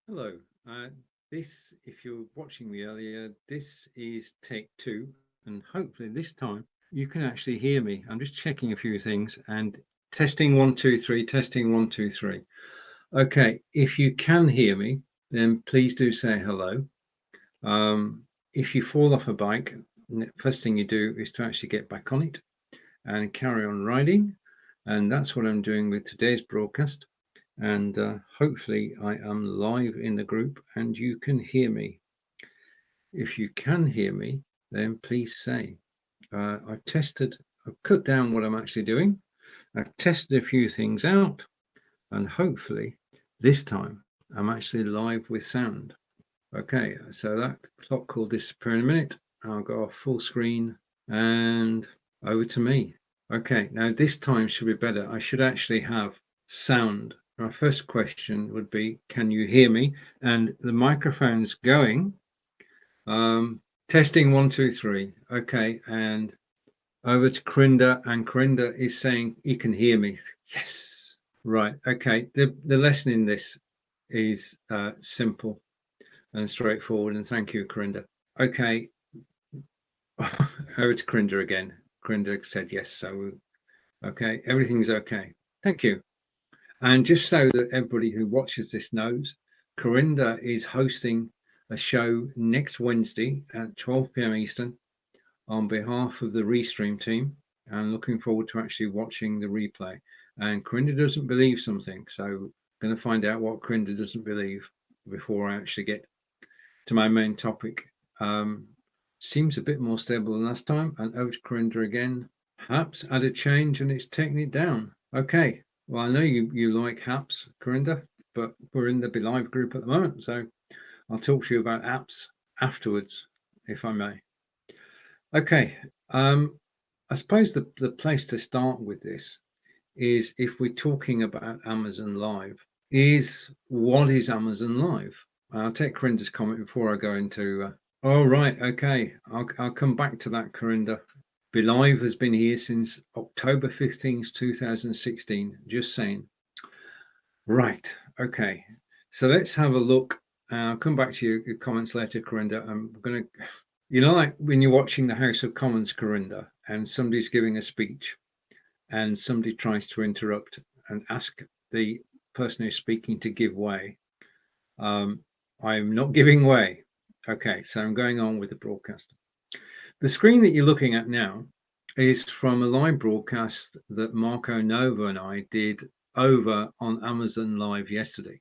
Hello. This, if you're watching me earlier, this is take two, and hopefully this time you can actually hear me. I'm just checking a few things and testing one, two, three, testing one, two, three. Okay, if you can hear me, then please do say hello. If you fall off a bike, first thing you do is to actually get back on it and carry on riding. And that's what I'm doing with today's broadcast. And hopefully I am live in the group and you can hear me. If you can hear me, then please say. I've cut down what I'm actually doing. I've tested a few things out, and hopefully this time I'm actually live with sound. Okay, so that clock will disappear in a minute. I'll go off full screen and over to me. Okay, now this time should be better. I should actually have sound. My first question would be, can you hear me? And the microphone's going. Testing one, two, three. Okay, and over to Corinda, and Corinda is saying he can hear me. Yes. Right. Okay. The lesson in this is simple and straightforward. And thank you, Corinda. Okay. Over to Corinda again. Corinda said yes. So, okay, everything's okay. Thank you. And just so that everybody who watches this knows, Corinda is hosting a show next Wednesday at 12 p.m. Eastern on behalf of the Restream team, and looking forward to actually watching the replay. And Corinda doesn't believe something, so I'm going to find out what Corinda doesn't believe before I actually get to my main topic. Seems a bit more stable than last time. And over to Corinda again. Perhaps add a change and it's taking it down. Okay. Well, I know you like apps, Corinda, but we're in the BeLive group at the moment, so I'll talk to you about apps afterwards, if I may. Okay. I suppose the place to start with this is, if we're talking about Amazon Live, is what is Amazon Live? I'll take Corinda's comment before I go into. Oh, right. Okay. I'll come back to that, Corinda. BeLive has been here since October 15th, 2016. Just saying. Right. Okay. So let's have a look. I'll come back to your comments later, Corinda. I'm going to, like when you're watching the House of Commons, Corinda, and somebody's giving a speech and somebody tries to interrupt and ask the person who's speaking to give way. I'm not giving way. Okay, so I'm going on with the broadcast. The screen that you're looking at now is from a live broadcast that Marco Nova and I did over on Amazon Live yesterday.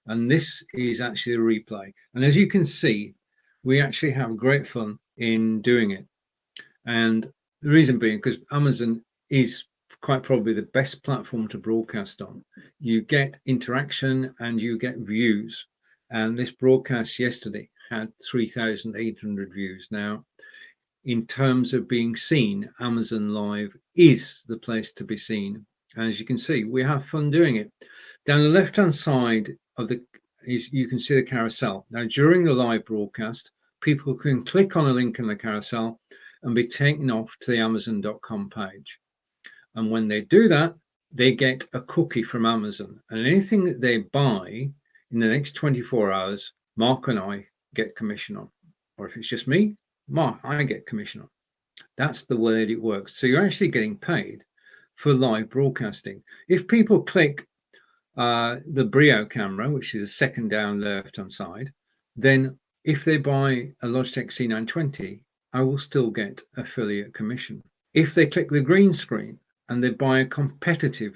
And this is actually a replay. And as you can see, we actually have great fun in doing it. And the reason being, because Amazon is quite probably the best platform to broadcast on. You get interaction and you get views. And this broadcast yesterday had 3,800 views. Now, in terms of being seen, Amazon Live is the place to be seen. And as you can see, we have fun doing it. Down the left-hand side of the is you can see the carousel. Now, during the live broadcast, people can click on a link in the carousel and be taken off to the Amazon.com page. And when they do that, they get a cookie from Amazon. And anything that they buy in the next 24 hours, Mark and I get commission on. Or if it's just me, Mark, I get commission on. That's the way that it works. So you're actually getting paid for live broadcasting. If people click the Brio camera, which is the second down left-hand side, then if they buy a Logitech C920, I will still get affiliate commission. If they click the green screen and they buy a competitor's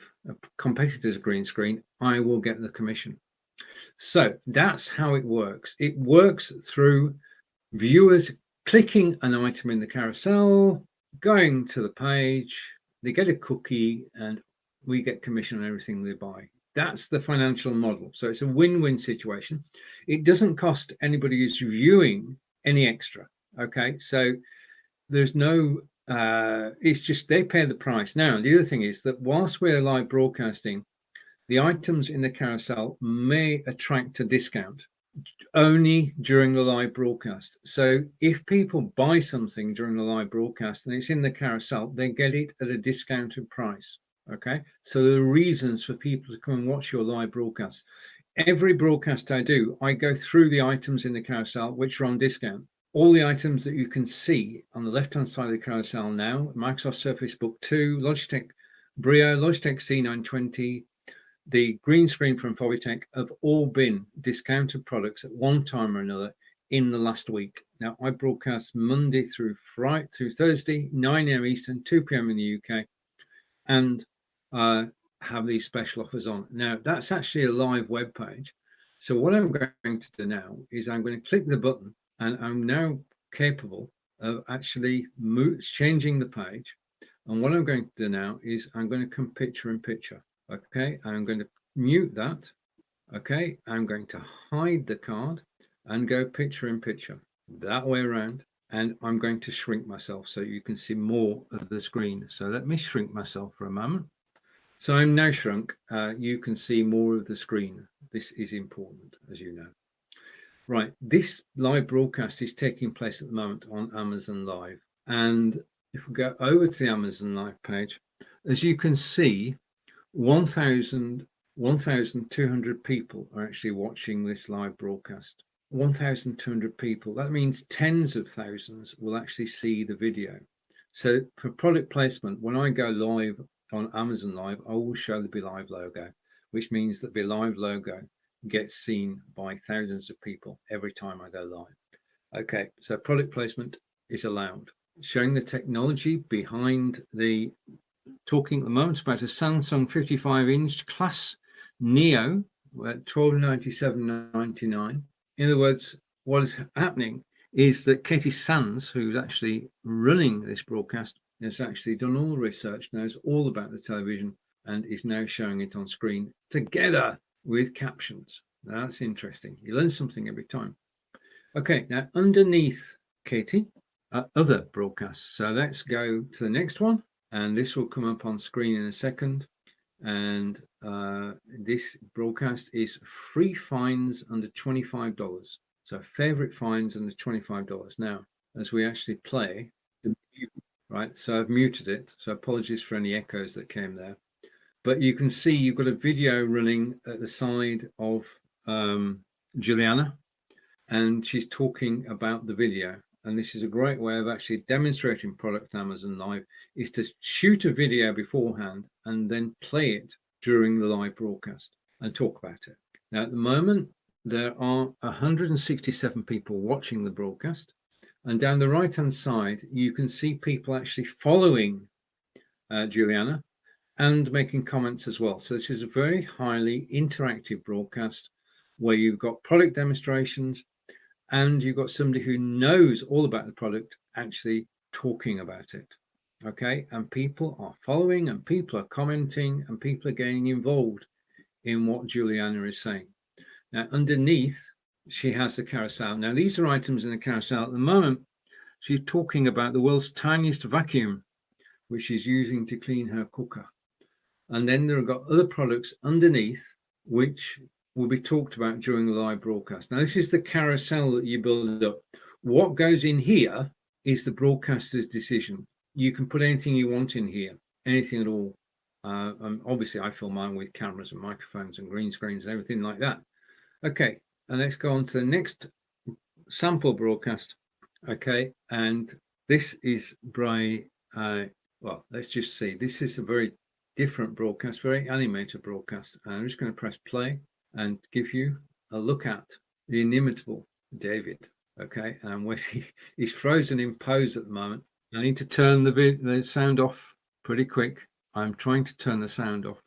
green screen, I will get the commission. So that's how it works. It works through viewers clicking an item in the carousel, going to the page, they get a cookie, and we get commission on everything they buy. That's the financial model. So it's a win-win situation. It doesn't cost anybody who's viewing any extra. Okay, so there's no it's just they pay the price. Now, the other thing is that whilst we're live broadcasting, the items in the carousel may attract a discount only during the live broadcast. So if people buy something during the live broadcast and it's in the carousel, they get it at a discounted price. Okay, so there are reasons for people to come and watch your live broadcast. every broadcast I do, I go through the items in the carousel which are on discount. All the items that you can see on the left-hand side of the carousel now: Microsoft Surface Book 2, Logitech Brio, Logitech C920, the green screen from Fobitech, have all been discounted products at one time or another in the last week. Now, I broadcast Monday through Friday through Thursday, 9 a.m. Eastern, 2 p.m. in the UK, and have these special offers on. Now, that's actually a live web page. So what I'm going to do now is I'm going to click the button, and I'm now capable of actually changing the page. And what I'm going to do now is I'm going to come picture in picture. Okay, I'm going to mute that. Okay, I'm going to hide the card and go picture in picture that way around. And I'm going to shrink myself so you can see more of the screen. So let me shrink myself for a moment. So I'm now shrunk. You can see more of the screen. This is important, as you know. Right, this live broadcast is taking place at the moment on Amazon Live. And if we go over to the Amazon Live page, as you can see, 1,200 people are actually watching this live broadcast. 1,200 people. That means tens of thousands will actually see the video. So for product placement, when I go live on Amazon Live, I will show the BeLive logo, which means that BeLive logo gets seen by thousands of people every time I go live. Okay, so product placement is allowed. Showing the technology behind the talking at the moment about a Samsung 55-inch Class Neo at $1,297.99. In other words, what is happening is that Katie Sands, who's actually running this broadcast, has actually done all the research, knows all about the television, and is now showing it on screen together with captions. Now, that's interesting. You learn something every time. Okay, now underneath Katie, other broadcasts. So let's go to the next one, and this will come up on screen in a second. And this broadcast is free fines under $25. So favorite fines under $25. Now, as we actually play, right, so I've muted it, so apologies for any echoes that came there, but you can see you've got a video running at the side of Juliana, and she's talking about the video. And this is a great way of actually demonstrating product on Amazon Live, is to shoot a video beforehand and then play it during the live broadcast and talk about it. Now, at the moment, there are 167 people watching the broadcast. And down the right-hand side, you can see people actually following Juliana and making comments as well. So this is a very highly interactive broadcast where you've got product demonstrations, and you've got somebody who knows all about the product actually talking about it. Okay, and people are following, and people are commenting, and people are getting involved in what Juliana is saying. Now, underneath, she has the carousel. Now, these are items in the carousel. At the moment, she's talking about the world's tiniest vacuum, which she's using to clean her cooker. And then there are got other products underneath, which will be talked about during the live broadcast. Now, this is the carousel that you build up. What goes in here is the broadcaster's decision. You can put anything you want in here, anything at all. Obviously, I film mine with cameras and microphones and green screens and everything like that. Okay, and let's go on to the next sample broadcast. Okay, and this is well, let's just see. This is a very different broadcast, very animated broadcast. And I'm just going to press play and give you a look at the inimitable David. Okay, and I'm waiting. He's frozen in pose at the moment. I need to turn the sound off pretty quick. I'm trying to turn the sound off.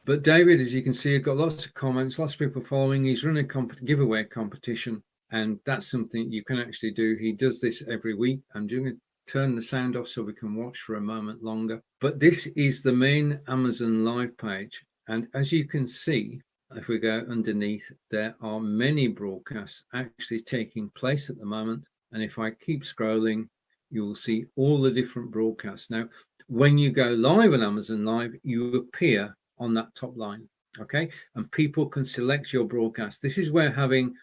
But David, as you can see, has got lots of comments, lots of people following. He's running a giveaway competition, and that's something you can actually do. He does this every week. I'm going to turn the sound off so we can watch for a moment longer. But this is the main Amazon Live page. And as you can see, if we go underneath, there are many broadcasts actually taking place at the moment. And if I keep scrolling, you will see all the different broadcasts. Now, when you go live on Amazon Live, you appear on that top line, okay? And people can select your broadcast. This is where having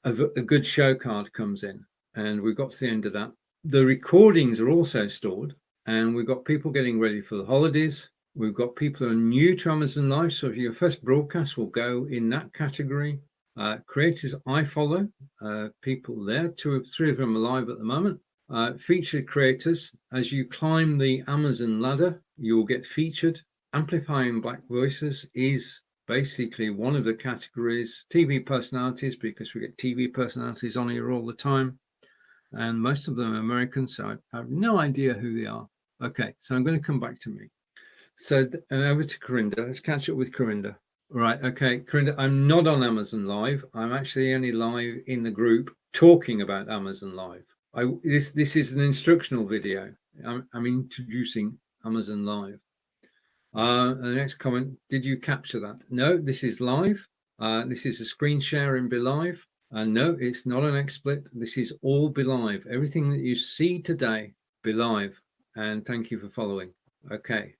a good show card comes in. And we've got to the end of that. The recordings are also stored, and we've got people getting ready for the holidays. We've got people who are new to Amazon Live. So if your first broadcast will go in that category. Creators I follow, people there, 2 or 3 of them are live at the moment. Featured creators, as you climb the Amazon ladder, you will get featured. Amplifying Black Voices is basically one of the categories. TV personalities, because we get TV personalities on here all the time. And most of them are American, so I have no idea who they are. Okay, so I'm going to come back to me. So, and over to Corinda. Let's catch up with Corinda. Right, okay, Corinda, I'm not on Amazon Live. I'm actually only live in the group talking about Amazon Live. This is an instructional video. I'm introducing Amazon Live. The next comment, did you capture that? No, this is live. This is a screen share in BeLive. No, it's not an XSplit. This is all BeLive. Everything that you see today, BeLive. And thank you for following. Okay.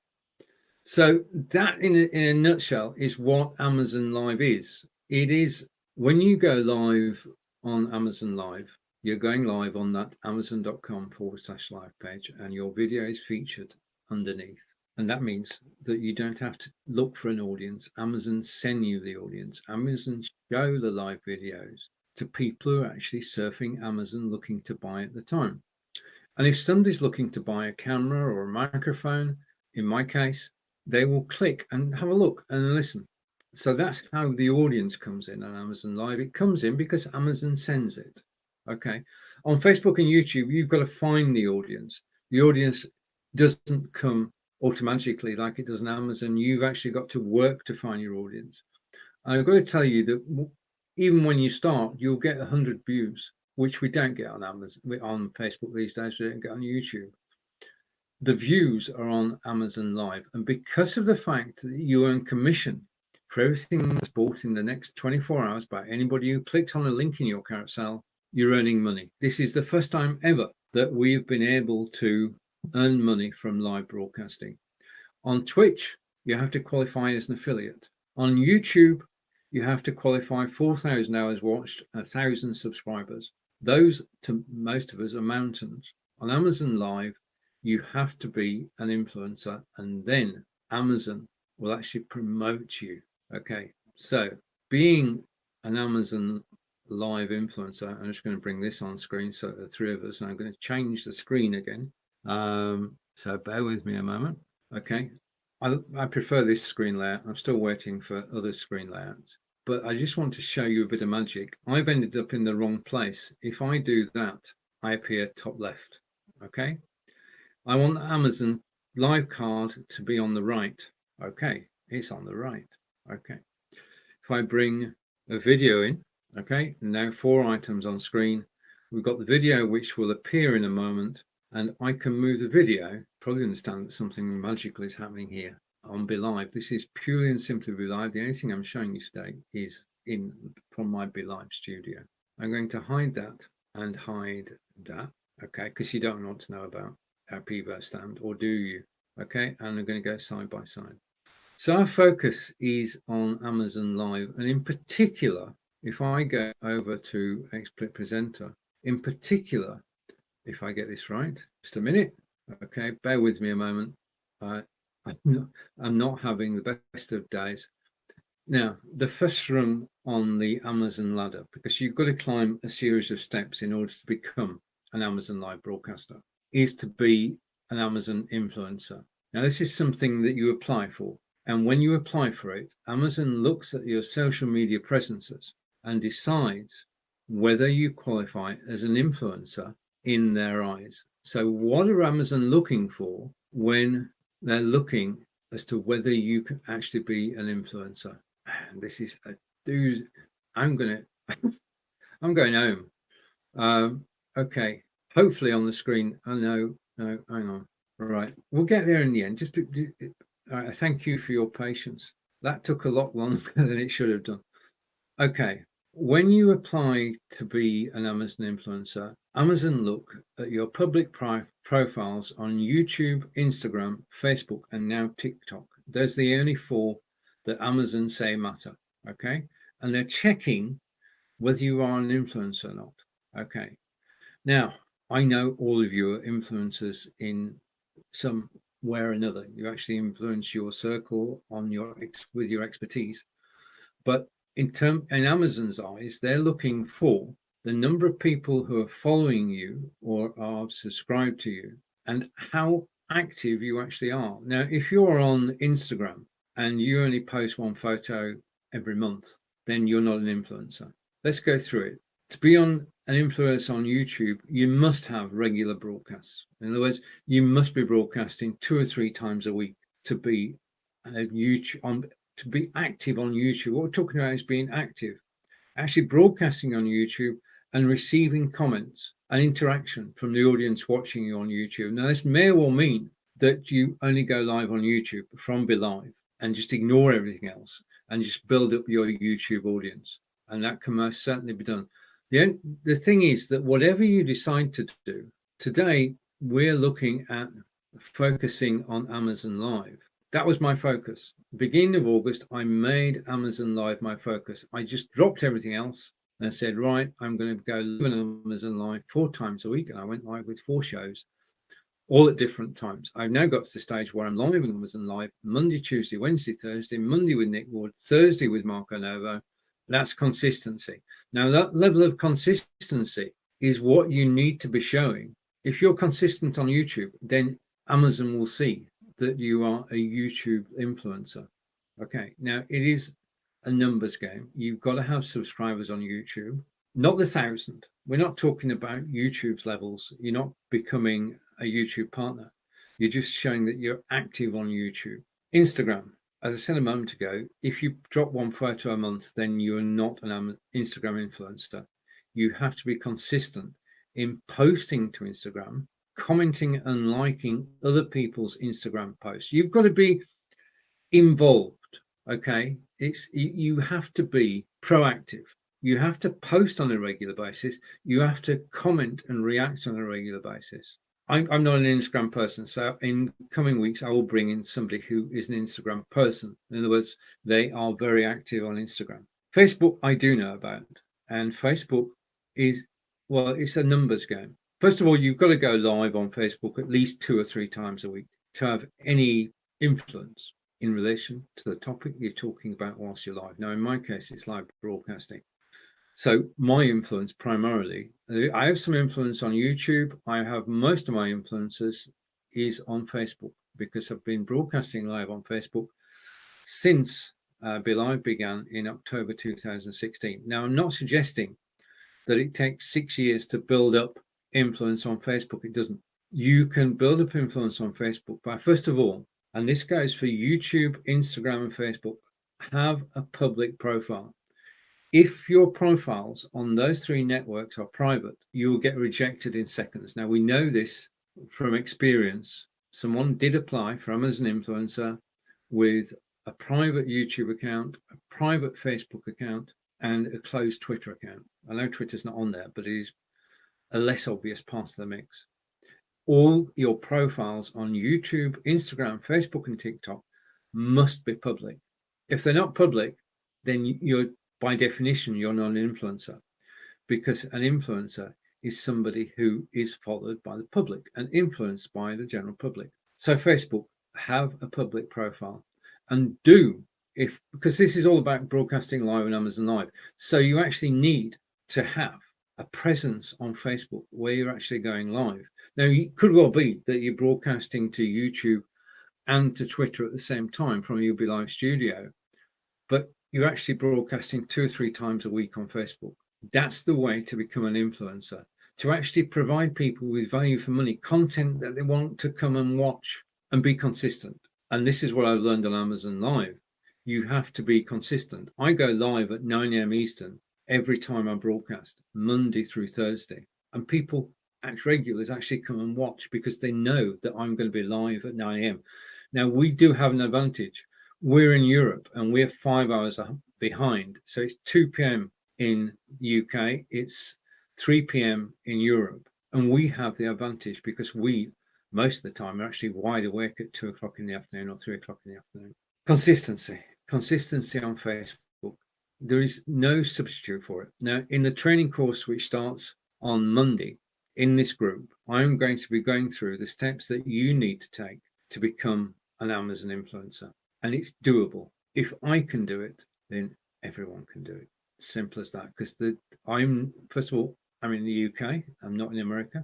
So that in a nutshell is what Amazon Live is. It is when you go live on Amazon Live, you're going live on that amazon.com/live page, and your video is featured underneath. And that means that you don't have to look for an audience. Amazon send you the audience. Amazon show the live videos to people who are actually surfing Amazon looking to buy at the time. And if somebody's looking to buy a camera or a microphone, in my case, they will click and have a look and listen. So that's how the audience comes in on Amazon Live. It comes in because Amazon sends it. Okay. On Facebook and YouTube, you've got to find the audience. The audience doesn't come automatically like it does on Amazon. You've actually got to work to find your audience. I've got to tell you that even when you start, you'll get 100 views, which we don't get on Amazon, on Facebook these days. We don't get on YouTube. The views are on Amazon Live. And because of the fact that you earn commission for everything that's bought in the next 24 hours by anybody who clicks on a link in your carousel, you're earning money. This is the first time ever that we've been able to earn money from live broadcasting. On Twitch, you have to qualify as an affiliate. On YouTube, you have to qualify 4,000 hours watched, 1,000 subscribers. Those, to most of us, are mountains. On Amazon Live, you have to be an influencer, and then Amazon will actually promote you. Okay, so being an Amazon Live influencer, I'm just going to bring this on screen so the 3 of us, and I'm going to change the screen again. So bear with me a moment. Okay, I prefer this screen layout. I'm still waiting for other screen layouts, but I just want to show you a bit of magic. I've ended up in the wrong place. If I do that, I appear top left. Okay. I want the Amazon Live card to be on the right. Okay, it's on the right. Okay. If I bring a video in, okay, now 4 items on screen. We've got the video which will appear in a moment, and I can move the video. Probably understand that something magical is happening here on BeLive. This is purely and simply BeLive. The only thing I'm showing you today is from my BeLive studio. I'm going to hide that and hide that, okay, because you don't want to know about our pivot stand, or do you? Okay, and I'm going to go side by side. So our focus is on Amazon Live, and in particular, if I go over to XSplit Presenter, in particular, if I get this right, just a minute, okay, bear with me a moment. I'm not having the best of days. Now, the first rung on the Amazon ladder, because you've got to climb a series of steps in order to become an Amazon Live broadcaster, is to be an Amazon influencer. Now, this is something that you apply for. And when you apply for it, Amazon looks at your social media presences and decides whether you qualify as an influencer in their eyes. So what are Amazon looking for when they're looking as to whether you can actually be an influencer? And this is a dude. I'm going home. Okay. Hopefully on the screen. Oh, no, hang on. All right. We'll get there in the end. All right, thank you for your patience. That took a lot longer than it should have done. Okay. When you apply to be an Amazon influencer, Amazon look at your public profiles on YouTube, Instagram, Facebook, and now TikTok. Those are the only 4 that Amazon say matter. Okay. And they're checking whether you are an influencer or not. Okay. Now, I know all of you are influencers in some way or another. You actually influence your circle on with your expertise. But in Amazon's eyes, they're looking for the number of people who are following you or are subscribed to you and how active you actually are. Now, if you're on Instagram and you only post one photo every month, then you're not an influencer. Let's go through it. To be an influencer on YouTube, you must have regular broadcasts. In other words, you must be broadcasting 2 or 3 times a week to be to be active on YouTube. What we're talking about is being active, actually broadcasting on YouTube and receiving comments and interaction from the audience watching you on YouTube. Now, this may well mean that you only go live on YouTube from BeLive and just ignore everything else and just build up your YouTube audience. And that can most certainly be done. The thing is that whatever you decide to do, today we're looking at focusing on Amazon Live. That was my focus. Beginning of August, I made Amazon Live my focus. I just dropped everything else and I said, right, I'm going to go live on Amazon Live 4 times a week. And I went live with 4 shows, all at different times. I've now got to the stage where I'm live on Amazon Live Monday, Tuesday, Wednesday, Thursday, Monday with Nick Ward, Thursday with Marco Novo. That's consistency. Now, that level of consistency is what you need to be showing. If you're consistent on YouTube, then Amazon will see that you are a YouTube influencer. Okay, now it is a numbers game. You've got to have subscribers on YouTube, not the 1,000. We're not talking about YouTube's levels. You're not becoming a YouTube partner. You're just showing that you're active on YouTube. Instagram, as I said a moment ago, if you drop 1 photo a month, then you're not an Instagram influencer. You have to be consistent in posting to Instagram, commenting and liking other people's Instagram posts. You've got to be involved. Okay, you have to be proactive. You have to post on a regular basis. You have to comment and react on a regular basis. I'm not an Instagram person, so in coming weeks I will bring in somebody who is an Instagram person. In other words, they are very active on Instagram. Facebook I do know about, and Facebook is, well, it's a numbers game. First of all, you've got to go live on Facebook at least 2 or 3 times a week to have any influence in relation to the topic you're talking about whilst you're live. Now, in my case, it's live broadcasting. So my influence primarily, I have some influence on YouTube. I have most of my influences is on Facebook because I've been broadcasting live on Facebook since BeLive began in October 2016. Now, I'm not suggesting that it takes 6 years to build up influence on Facebook. It doesn't. You can build up influence on Facebook by, first of all, and this goes for YouTube, Instagram, and Facebook, have a public profile. If your profiles on those 3 networks are private, you will get rejected in seconds. Now, we know this from experience. Someone did apply for Amazon Influencer with a private YouTube account, a private Facebook account, and a closed Twitter account. I know Twitter's not on there, but it is a less obvious part of the mix. All your profiles on YouTube, Instagram, Facebook, and TikTok must be public. If they're not public, then you're, by definition, you're not an influencer, because an influencer is somebody who is followed by the public and influenced by the general public. So Facebook, have a public profile, and because this is all about broadcasting live on Amazon Live. So you actually need to have a presence on Facebook where you're actually going live. Now, it could well be that you're broadcasting to YouTube and to Twitter at the same time from your BeLive studio, but you're actually broadcasting 2 or 3 times a week on Facebook. That's the way to become an influencer, to actually provide people with value for money, content that they want to come and watch, and be consistent. And this is what I've learned on Amazon Live. You have to be consistent. I go live at 9 a.m. Eastern every time I broadcast, Monday through Thursday. And people, regulars, actually come and watch because they know that I'm going to be live at 9 a.m. Now, we do have an advantage. We're in Europe and we're 5 hours behind. So it's 2 p.m. in UK, it's 3 p.m. in Europe. And we have the advantage because we, most of the time, are actually wide awake at 2 o'clock in the afternoon or 3 o'clock in the afternoon. Consistency on Facebook. There is no substitute for it. Now, in the training course, which starts on Monday, in this group, I'm going to be going through the steps that you need to take to become an Amazon influencer. And it's doable. If I can do it, then everyone can do it. Simple as that. Because first of all, I'm in the UK. I'm not in America.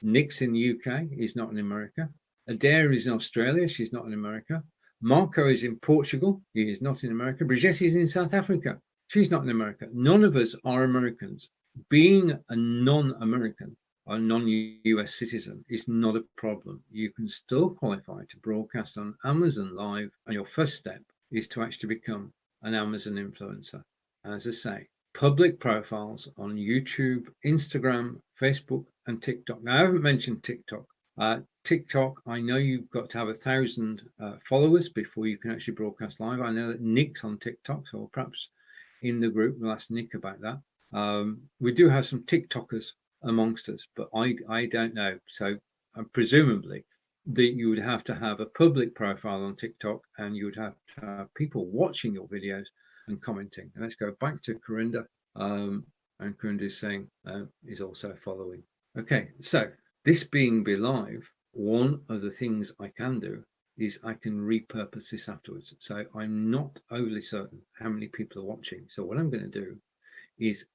Nick's in the UK. He's not in America. Adair is in Australia. She's not in America. Marco is in Portugal. He is not in America. Brigitte is in South Africa. She's not in America. None of us are Americans. Being a non-American or non-US citizen is not a problem. You can still qualify to broadcast on Amazon Live, and your first step is to actually become an Amazon influencer. As I say, public profiles on YouTube, Instagram, Facebook, and TikTok. Now, I haven't mentioned TikTok. TikTok, I know you've got to have 1,000 followers before you can actually broadcast live. I know that Nick's on TikTok, so perhaps in the group we'll ask Nick about that. We do have some TikTokers amongst us, but I don't know. So presumably that you would have to have a public profile on TikTok, and you would have to have people watching your videos and commenting. And let's go back to Corinda. And Corinda is saying is also following. Okay, so this being BeLive, one of the things I can do is I can repurpose this afterwards. So I'm not overly certain how many people are watching. So what I'm going to do is,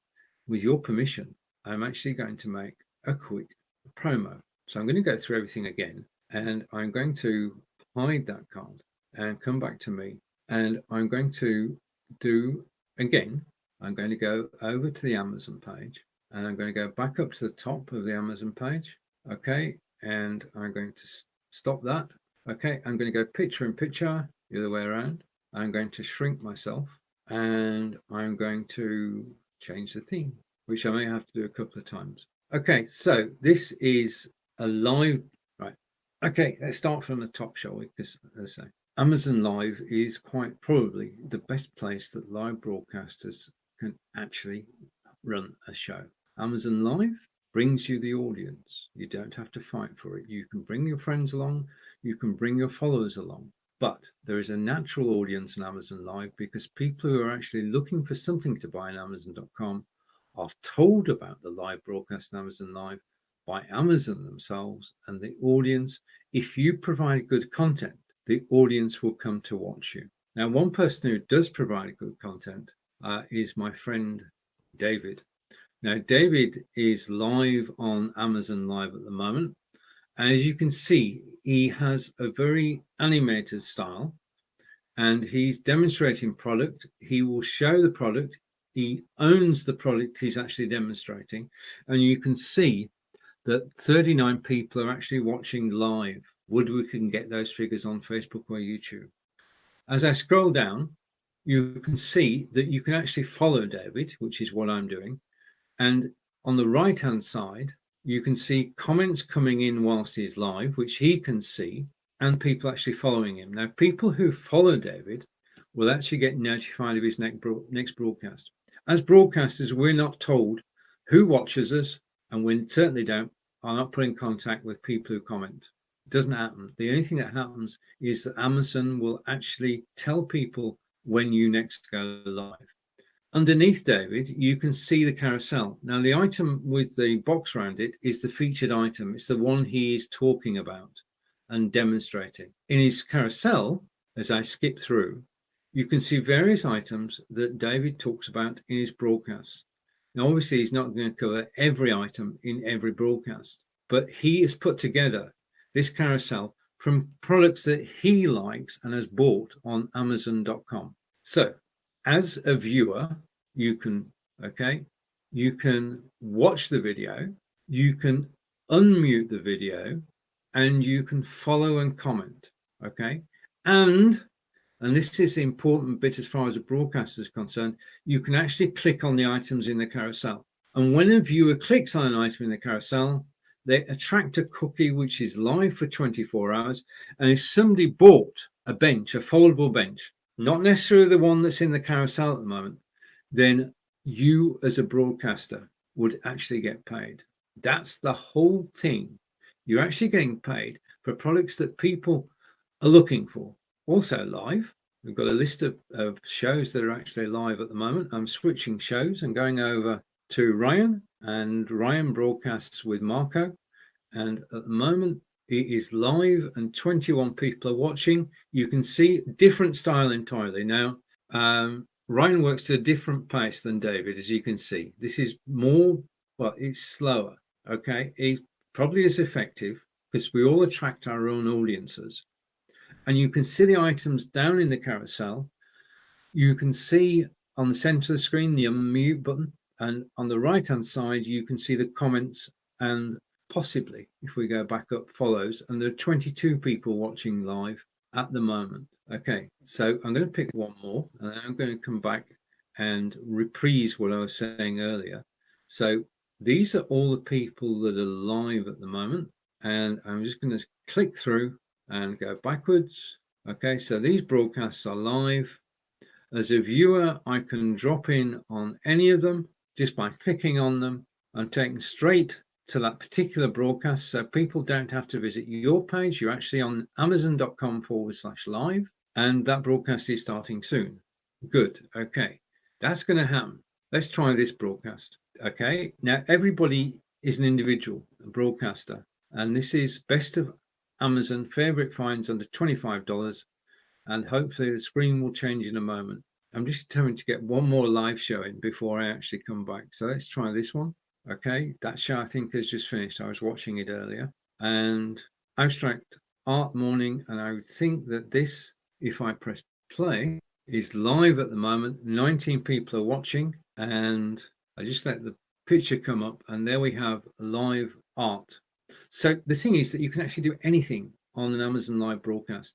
with your permission, I'm actually going to make a quick promo. So I'm going to go through everything again, and I'm going to hide that card and come back to me, and I'm going to do again. I'm going to go over to the Amazon page, and I'm going to go back up to the top of the Amazon page. Okay, and I'm going to stop that. Okay, I'm going to go picture in picture, the other way around. I'm going to shrink myself, and I'm going to change the theme, which I may have to do a couple of times. Okay, so this is a live, right? Okay, let's start from the top, shall we? Because as I say, Amazon Live is quite probably the best place that live broadcasters can actually run a show. Amazon Live brings you the audience. You don't have to fight for it. You can bring your friends along, you can bring your followers along. But there is a natural audience on Amazon Live because people who are actually looking for something to buy on Amazon.com are told about the live broadcast on Amazon Live by Amazon themselves. And the audience, if you provide good content, the audience will come to watch you. Now, one person who does provide good content is my friend David. Now, David is live on Amazon Live at the moment. As you can see, he has a very animated style, and he's demonstrating product. He will show the product. He owns the product he's actually demonstrating. And you can see that 39 people are actually watching live. Would we can get those figures on Facebook or YouTube? As I scroll down, you can see that you can actually follow David, which is what I'm doing. And on the right-hand side, you can see comments coming in whilst he's live, which he can see, and people actually following him. Now, people who follow David will actually get notified of his next broadcast. As broadcasters, we're not told who watches us, and we certainly are not put in contact with people who comment. It doesn't happen. The only thing that happens is that Amazon will actually tell people when you next go live. Underneath David, you can see the carousel. Now, the item with the box around it is the featured item. It's the one he is talking about and demonstrating. In his carousel, as I skip through, you can see various items that David talks about in his broadcasts. Now, obviously, he's not going to cover every item in every broadcast, but he has put together this carousel from products that he likes and has bought on Amazon.com. So, as a viewer, you can watch the video, you can unmute the video, and you can follow and comment. Okay, and this is the important bit as far as a broadcaster is concerned. You can actually click on the items in the carousel, and when a viewer clicks on an item in the carousel, they attract a cookie which is live for 24 hours. And if somebody bought a bench, a foldable bench, not necessarily the one that's in the carousel at the moment, then you as a broadcaster would actually get paid. That's the whole thing. You're actually getting paid for products that people are looking for. Also live, we've got a list of shows that are actually live at the moment. I'm switching shows and going over to Ryan, and Ryan broadcasts with Marco. And at the moment, It is live and 21 people are watching. You can see different style entirely. Now, Ryan works at a different pace than David, as you can see. This is more, well, it's slower, okay? It's probably as effective because we all attract our own audiences. And you can see the items down in the carousel. You can see on the center of the screen the unmute button, and on the right hand side you can see the comments, and possibly, if we go back up, follows, and there are 22 people watching live at the moment. Okay, so I'm going to pick one more, and then I'm going to come back and reprise what I was saying earlier. So these are all the people that are live at the moment, and I'm just going to click through and go backwards. Okay, so these broadcasts are live. As a viewer, I can drop in on any of them just by clicking on them and taken straight to that particular broadcast. So people don't have to visit your page. You're actually on amazon.com/live, and that broadcast is starting soon. Good. Okay, that's going to happen. Let's try this broadcast. Okay, now everybody is an individual broadcaster, and this is best of Amazon favorite finds under $25. And hopefully the screen will change in a moment. I'm just determined to get one more live showing before I actually come back. So let's try this one. Okay, that show I think has just finished. I was watching it earlier. And abstract art morning, and I would think that this, if I press play, is live at the moment. 19 people are watching, and I just let the picture come up, and there we have live art. So the thing is that you can actually do anything on an Amazon Live broadcast.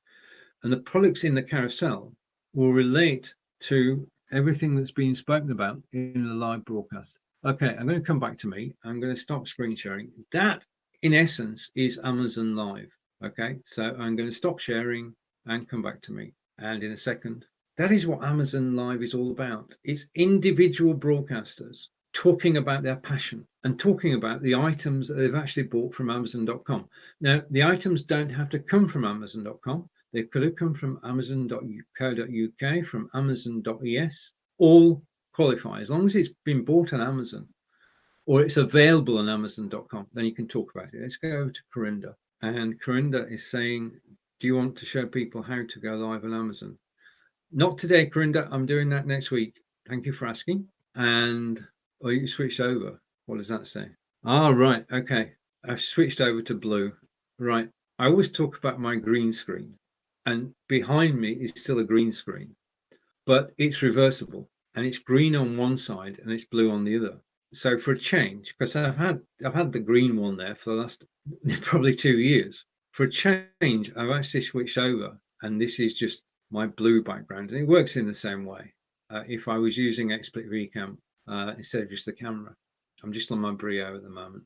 And the products in the carousel will relate to everything that's being spoken about in the live broadcast. Okay, I'm going to come back to me. I'm going to stop screen sharing. That, in essence, is Amazon Live. Okay, so I'm going to stop sharing and come back to me. And in a second, that is what Amazon Live is all about. It's individual broadcasters talking about their passion and talking about the items that they've actually bought from Amazon.com. Now, the items don't have to come from Amazon.com. They could have come from amazon.co.uk, from amazon.es, all qualify. As long as it's been bought on Amazon or it's available on amazon.com, then you can talk about it. Let's go over to Corinda. And Corinda is saying, do you want to show people how to go live on Amazon? Not today, Corinda. I'm doing that next week. Thank you for asking. And you switched over. What does that say? Ah, right. Okay. I've switched over to blue. Right. I always talk about my green screen. And behind me is still a green screen, but it's reversible, and it's green on one side and it's blue on the other. So for a change, because I've had the green one there for the last probably 2 years. For a change, I've actually switched over, and this is just my blue background, and it works in the same way. If I was using XSplit VCam instead of just the camera, I'm just on my Brio at the moment.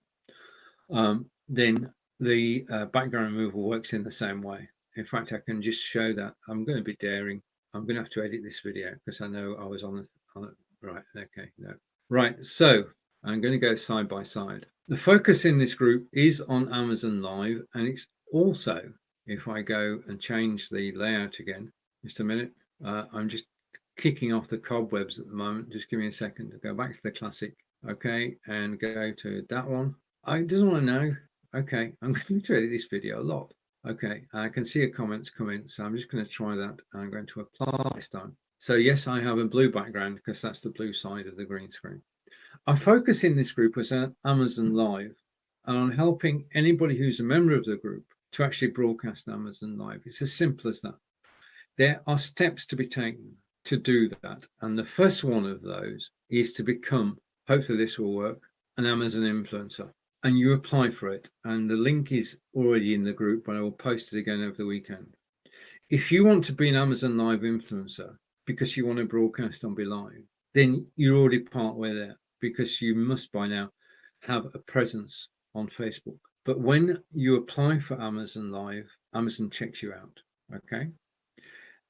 Then the background removal works in the same way. In fact, I can just show that. I'm going to be daring. I'm going to have to edit this video because I know I was on it. Right. Okay. No. Right. So I'm going to go side by side. The focus in this group is on Amazon Live, and it's also, if I go and change the layout again, just a minute. I'm just kicking off the cobwebs at the moment. Just give me a second to go back to the classic. Okay, and go to that one. I just want to know. Okay, I'm going to edit this video a lot. Okay, I can see a comments come in, so I'm just going to try that. I'm going to apply this time. So yes, I have a blue background because that's the blue side of the green screen. Our focus in this group was on Amazon Live and on helping anybody who's a member of the group to actually broadcast Amazon Live. It's as simple as that. There are steps to be taken to do that. And the first one of those is to become, hopefully this will work, an Amazon influencer. And you apply for it, and the link is already in the group, but I will post it again over the weekend. If you want to be an Amazon Live influencer because you want to broadcast on BeLive, then you're already partway there, because you must by now have a presence on Facebook. But when you apply for Amazon Live, Amazon checks you out, okay?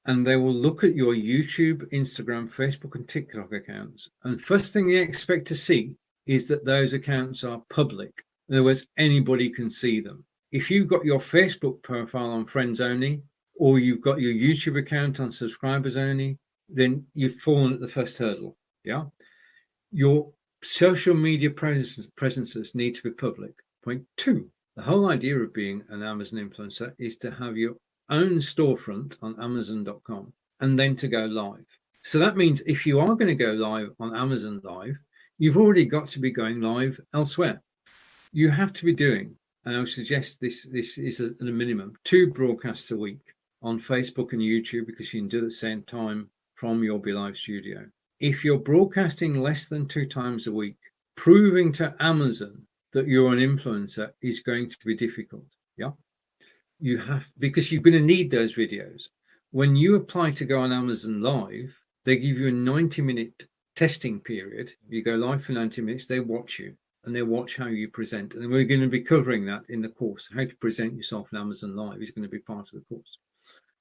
And they will look at your YouTube, Instagram, Facebook, and TikTok accounts. And first thing they expect to see is that those accounts are public. In other words, anybody can see them. If you've got your Facebook profile on friends only, or you've got your YouTube account on subscribers only, then you've fallen at the first hurdle. Yeah. Your social media presences need to be public. Point 2, The whole idea of being an Amazon influencer is to have your own storefront on Amazon.com and then to go live. So that means if you are going to go live on Amazon Live, you've already got to be going live elsewhere. You have to be doing, and I would suggest this is at a minimum, 2 broadcasts a week on Facebook and YouTube, because you can do it at the same time from your BeLive studio. If you're broadcasting less than 2 times a week, proving to Amazon that you're an influencer is going to be difficult. Yeah, you have, because you're going to need those videos. When you apply to go on Amazon Live, they give you a 90-minute testing period. You go live for 90 minutes, they watch you and they watch how you present. And we're going to be covering that in the course. How to present yourself on Amazon Live is going to be part of the course.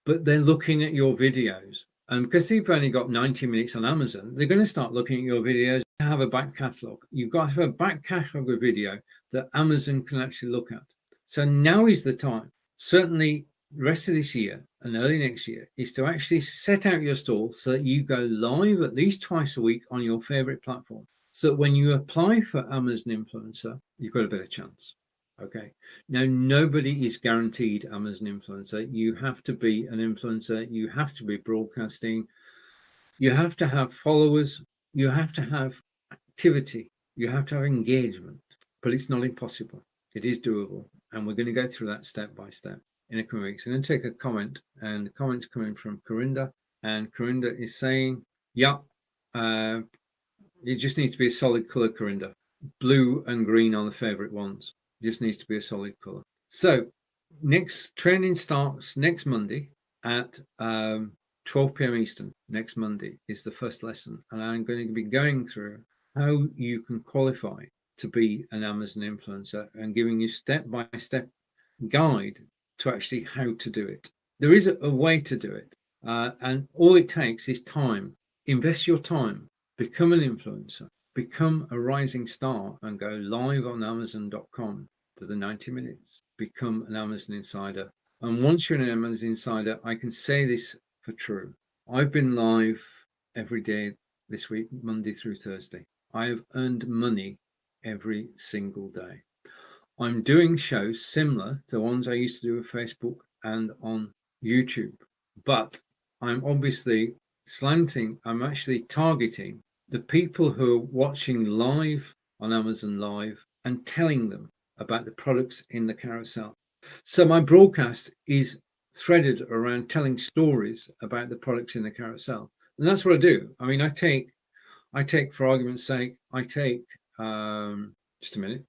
But they're looking at your videos. And because they've only got 90 minutes on Amazon, they're going to start looking at your videos to have a back catalogue. You've got to have a back catalogue of video that Amazon can actually look at. So now is the time, certainly the rest of this year and early next year, is to actually set out your stall so that you go live at least twice a week on your favorite platform. So that when you apply for Amazon Influencer, you've got a better chance. Okay. Now, nobody is guaranteed Amazon Influencer. You have to be an influencer. You have to be broadcasting. You have to have followers. You have to have activity. You have to have engagement. But it's not impossible. It is doable. And we're going to go through that step by step in a coming weeks. I'm going to take a comment, and the comment's coming from Corinda. And Corinda is saying, yeah, it just needs to be a solid color, Corinda. Blue and green are the favorite ones. Just needs to be a solid color. So next training starts next Monday at 12 p.m. Eastern. Next Monday is the first lesson, and I'm going to be going through how you can qualify to be an Amazon influencer and giving you step-by-step guide to actually how to do it. There is a way to do it, and all it takes is time. Invest your time, become an influencer, become a rising star, and go live on Amazon.com to the 90 minutes. Become an Amazon insider. And once you're an Amazon insider, I can say this for true. I've been live every day this week, Monday through Thursday. I have earned money every single day. I'm doing shows similar to the ones I used to do with Facebook and on YouTube, but I'm obviously I'm actually targeting the people who are watching live on Amazon Live and telling them about the products in the carousel. So my broadcast is threaded around telling stories about the products in the carousel. And that's what I do. I mean, I take, for argument's sake, just a minute,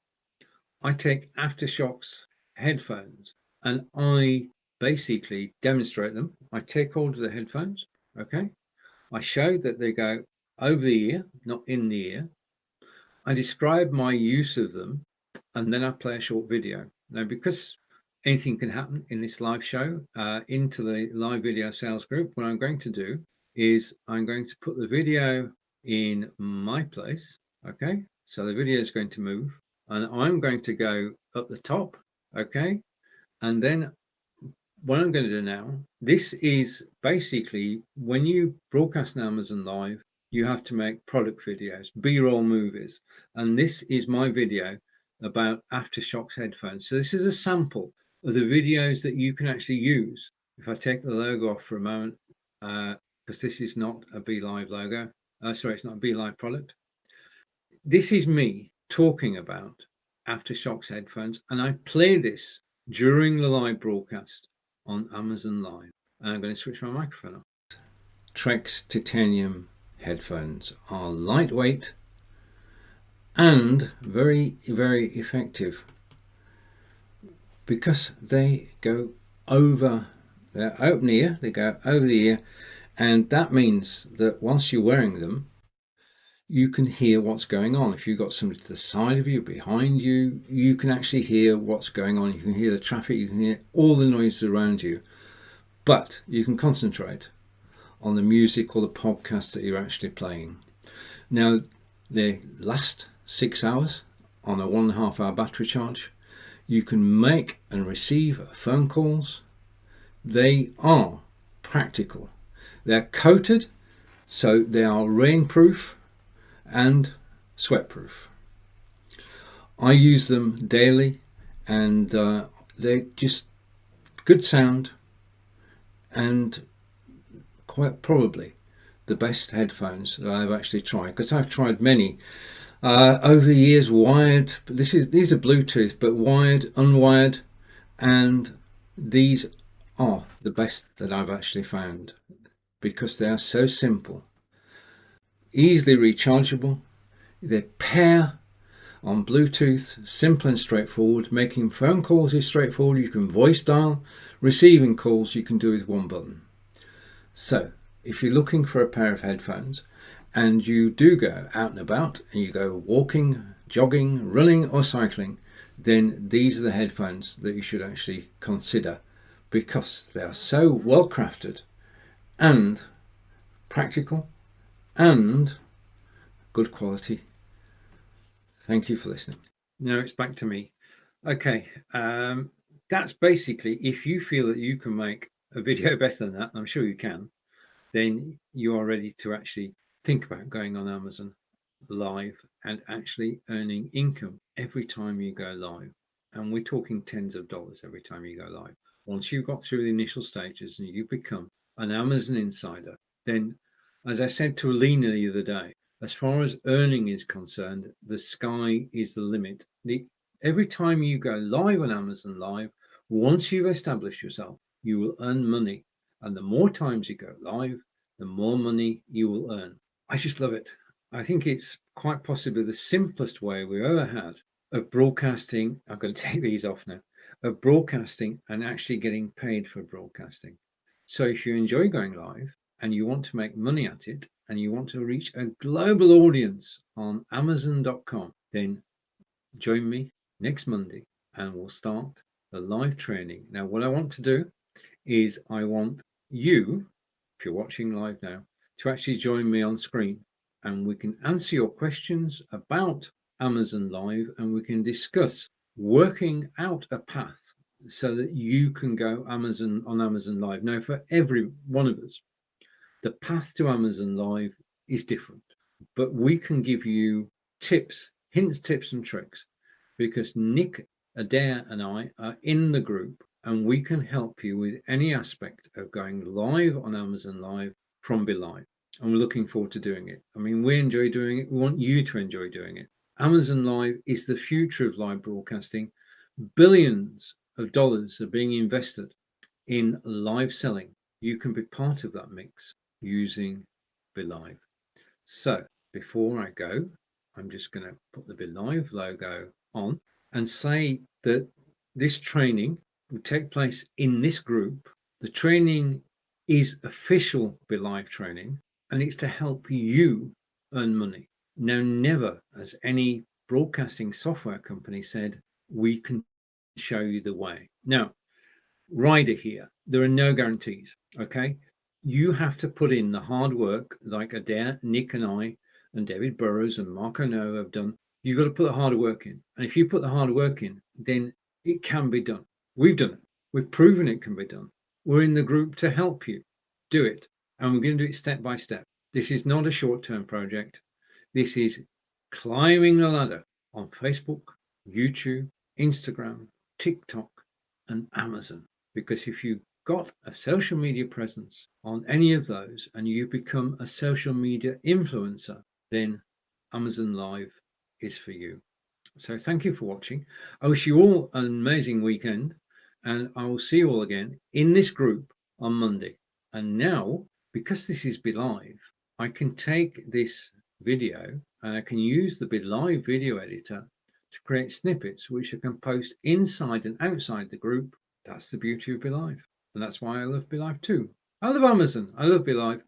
I take aftershocks headphones and I basically demonstrate them. I take hold of the headphones, okay? I show that they go over the ear, not in the ear. I describe my use of them, and then I play a short video. Now, because anything can happen in this live show, into the live video sales group, what I'm going to do is I'm going to put the video in my place, okay? So the video is going to move, and I'm going to go up the top, okay? And then what I'm going to do now, this is basically when you broadcast on Amazon Live, you have to make product videos, B-roll movies. And this is my video about aftershocks headphones. So this is a sample of the videos that you can actually use. If I take the logo off for a moment, because this is not a BeLive logo. Sorry, it's not a BeLive product. This is me talking about aftershocks headphones, and I play this during the live broadcast on Amazon Live. And I'm going to switch my microphone off. Trex titanium headphones are lightweight and very, very effective because they go over, they're open ear, they go over the ear, and that means that whilst you're wearing them, you can hear what's going on. If you've got somebody to the side of you, behind you, you can actually hear what's going on. You can hear the traffic, you can hear all the noises around you, but you can concentrate on the music or the podcast that you're actually playing. Now, they last 6 hours on a 1.5 hour battery charge. You can make and receive phone calls. They are practical. They're coated, so they are rainproof and sweatproof. I use them daily and they're just good sound and quite probably the best headphones that I've actually tried, because I've tried many over the years, wired. These are Bluetooth, but wired, unwired, and these are the best that I've actually found because they are so simple, easily rechargeable. They pair on Bluetooth, simple and straightforward. Making phone calls is straightforward. You can voice dial. Receiving calls you can do with one button. So if you're looking for a pair of headphones and you do go out and about and you go walking, jogging, running or cycling, then these are the headphones that you should actually consider, because they are so well crafted and practical and good quality. Thank you for listening. Now it's back to me. Okay, that's basically, if you feel that you can make a video better than that, I'm sure you can, then you are ready to actually think about going on Amazon Live and actually earning income every time you go live. And we're talking tens of dollars every time you go live. Once you've got through the initial stages and you become an Amazon insider, then, as I said to Alina the other day, as far as earning is concerned, the sky is the limit. Every time you go live on Amazon Live, once you've established yourself, you will earn money. And the more times you go live, the more money you will earn. I just love it. I think it's quite possibly the simplest way we've ever had of broadcasting. I'm going to take these off now. Of broadcasting and actually getting paid for broadcasting. So if you enjoy going live and you want to make money at it and you want to reach a global audience on Amazon.com, then join me next Monday and we'll start the live training. Now, what I want to do is I want you, if you're watching live now, to actually join me on screen, and we can answer your questions about Amazon Live and we can discuss working out a path so that you can go on Amazon Live. Now, for every one of us, the path to Amazon Live is different, but we can give you tips, hints, tips and tricks, because Nick, Adair and I are in the group and we can help you with any aspect of going live on Amazon Live from BeLive. And we're looking forward to doing it. I mean, we enjoy doing it. We want you to enjoy doing it. Amazon Live is the future of live broadcasting. Billions of dollars are being invested in live selling. You can be part of that mix using BeLive. So before I go, I'm just going to put the BeLive logo on and say that this training will take place in this group. The training is official BeLive training, and it's to help you earn money. Now, never has any broadcasting software company said, we can show you the way. Now, rider here, there are no guarantees, okay? You have to put in the hard work like Adair, Nick and I and David Burrows and Mark O'Neill have done. You've got to put the hard work in. And if you put the hard work in, then it can be done. We've done it. We've proven it can be done. We're in the group to help you do it. And we're going to do it step by step. This is not a short-term project. This is climbing the ladder on Facebook, YouTube, Instagram, TikTok, and Amazon. Because if you've got a social media presence on any of those and you become a social media influencer, then Amazon Live is for you. So thank you for watching. I wish you all an amazing weekend, and I will see you all again in this group on Monday. And now, because this is BeLive, I can take this video and I can use the BeLive video editor to create snippets which I can post inside and outside the group. That's the beauty of BeLive, and that's why I love BeLive too. I love Amazon. I love BeLive.